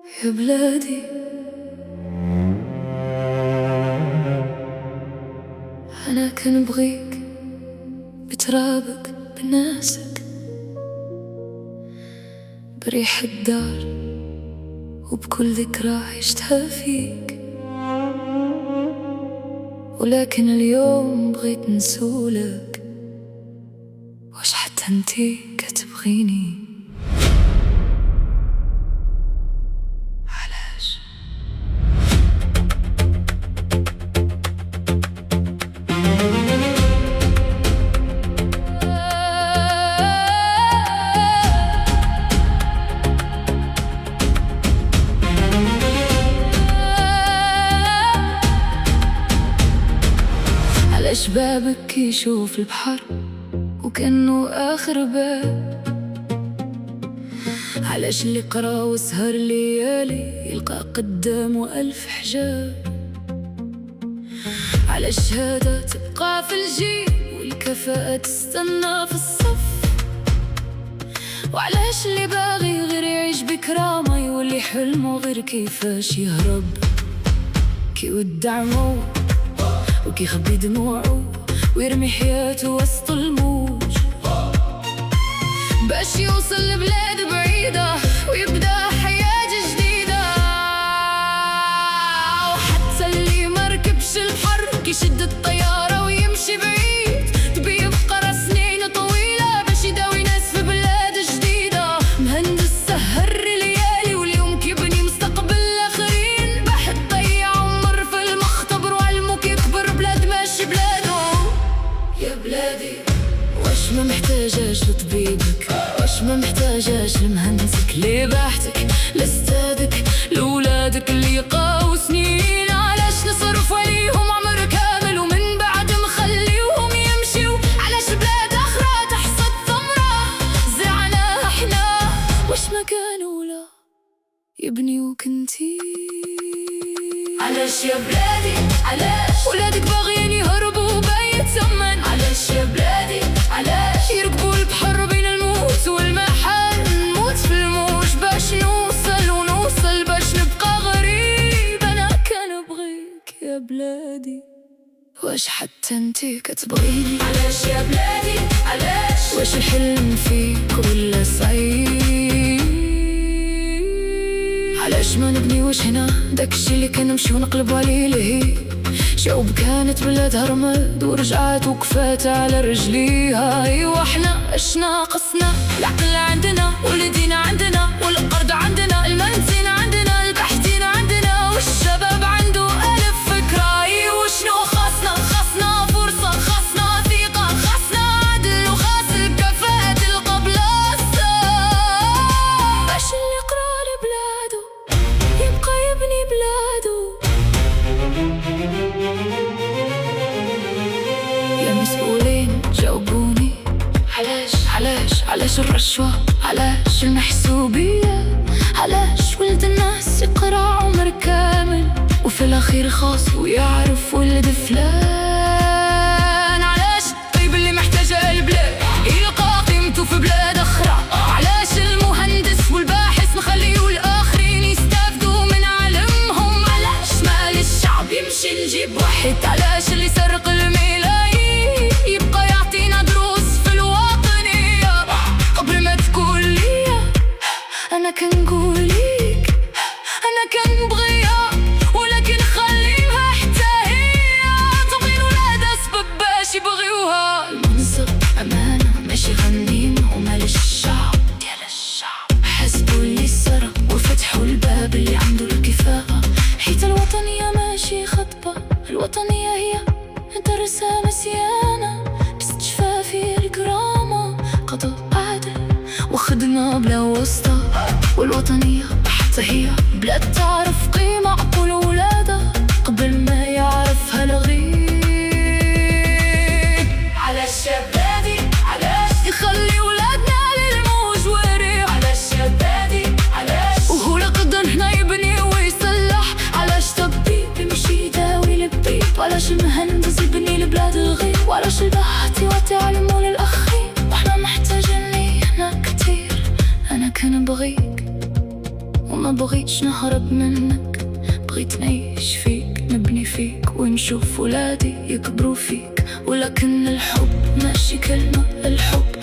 يا بلادي أنا كنبغيك بترابك بناسك بريح الدار وبكل ذكرى عشتها فيك، ولكن اليوم بغيت نسولك واش حتى انتي كتبغيني؟ علاش؟ علاش بابك كيشوف البحر وكأنه آخر باب؟ علاش اللي قرا وسهر ليالي يلقى قدامه ألف حجاب؟ علاش الشهادة تبقى في الجيب والكفاءة تستنى في الصف؟ وعلاش اللي باغي غير يعيش بكرامة يولي حلمه غير كيفاش يهرب، كيودع موت وكيخبي دموعه ويرمي حياته وسط الموج باش يوصل لبلاد بعيدة ويبدأ حياة جديدة. وحتى اللي مركبش البحر كيشد الطيارة ويمشي بعيد تبي يبقى سنين طويلة باش يداوي ناس في بلاد جديدة. مهندس سهر ليالي واليوم كيبني مستقبل الآخرين، بحث ضيع عمر في المختبر وعلمه كيكبر بلاد ماشي بلاده. يا بلادي واش ما محتاجاش لطبيبك، واش ما محتاجاش لمهندسك، لباحتك لاستاذك لولادك اللي يقاو سنين؟ علاش نصرف عليهم عمر كامل ومن بعد نخليوهم يمشيو؟ علاش بلاد اخرى تحصد ثمرة زرعناها احنا؟ واش ما كانوا لا يبنيو كنتي؟ علاش يا بلادي علاش ولادك باغيين يهربوا بايت ثمن؟ علاش يا بلادي علاش يركبوا البحر بين الموت والمحال؟ نموت في الموج باش نوصل ونوصل باش نبقى غريب. انا كنبغيك يا بلادي واش حتى انتي كتبغيني؟ علاش يا بلادي علاش واش الحلم فيك ولا صعيب؟ علاش ما نبنيوش هنا داكشي اللي كنمشيو نقلبو عليه لهي؟ شعوب كانت بلادها رماد ورجعات وقفات على رجليها. ايوا حنا اش ناقصنا؟ العقل عندنا والدين عندنا والقرض عندنا المهندسين عندنا الباحثين عندنا والشباب عنده ألف فكرة. ايوا شنو خاصنا؟ خاصنا فرصة، خاصنا ثقة، خاصنا عدل وخاص الكفاءة تلقى بلاصة باش اللي يقرا لبلادو يبقى يبني بلادو. يا مسؤولين جاوبوني، علاش الرشوة؟ علاش المحسوبية؟ علاش ولد الناس يقرا عمر كامل وفي الأخير خاص ويعرف ولد فلان؟ علاش الطيب اللي محتاجة البلاد يلقى قيمته في بلاد أخرى؟ علاش المهندس والباحث نخليو الآخرين يستافدوا من علمهم؟ علاش مال الشعب يمشي نجيب واحد؟ علاش اللي سرق الملايين يبقى يعطينا دروس في الوطنية؟ قبل ما تقول لي أنا كنقول ليك أنا كنبغيها، ولكن خليها حتى هي تبغي ولادها سبب باش يبغيوها. المنصب أمانة ماشي غنيمة ومال الشعب ديال الشعب. حسبوا اللي سرق وفتحوا الباب اللي عنده الكفاءة، حيت الوطنية ماشي خطبة، الوطنية هي درسها مسيانة باستشفاء في الكرامة، قضاء عادل وخدمة بلا واسطة. والوطنية حتى هي بلاد تعرف قيمة عقول ولادها قبل ما يعرفها الغريب. علاش يا بلادي علاش يخلي ولادنا للموج والريح؟ علاش يا بلادي علاش وهو لقدر هنا يبني ويصلح؟ علاش طبيب يمشي يداوي للبيب؟ وعلاش المهندس يبني لبلاد الغيب؟ وعلاش الباحث يعطي علمه للأخير؟ وحنا محتاجين لينا كتير. أنا كنبغيك وما ما بغيتش نهرب منك، بغيت نعيش فيك، نبني فيك ونشوف ولادي يكبروا فيك. ولكن الحب ماشي كلمة، الحب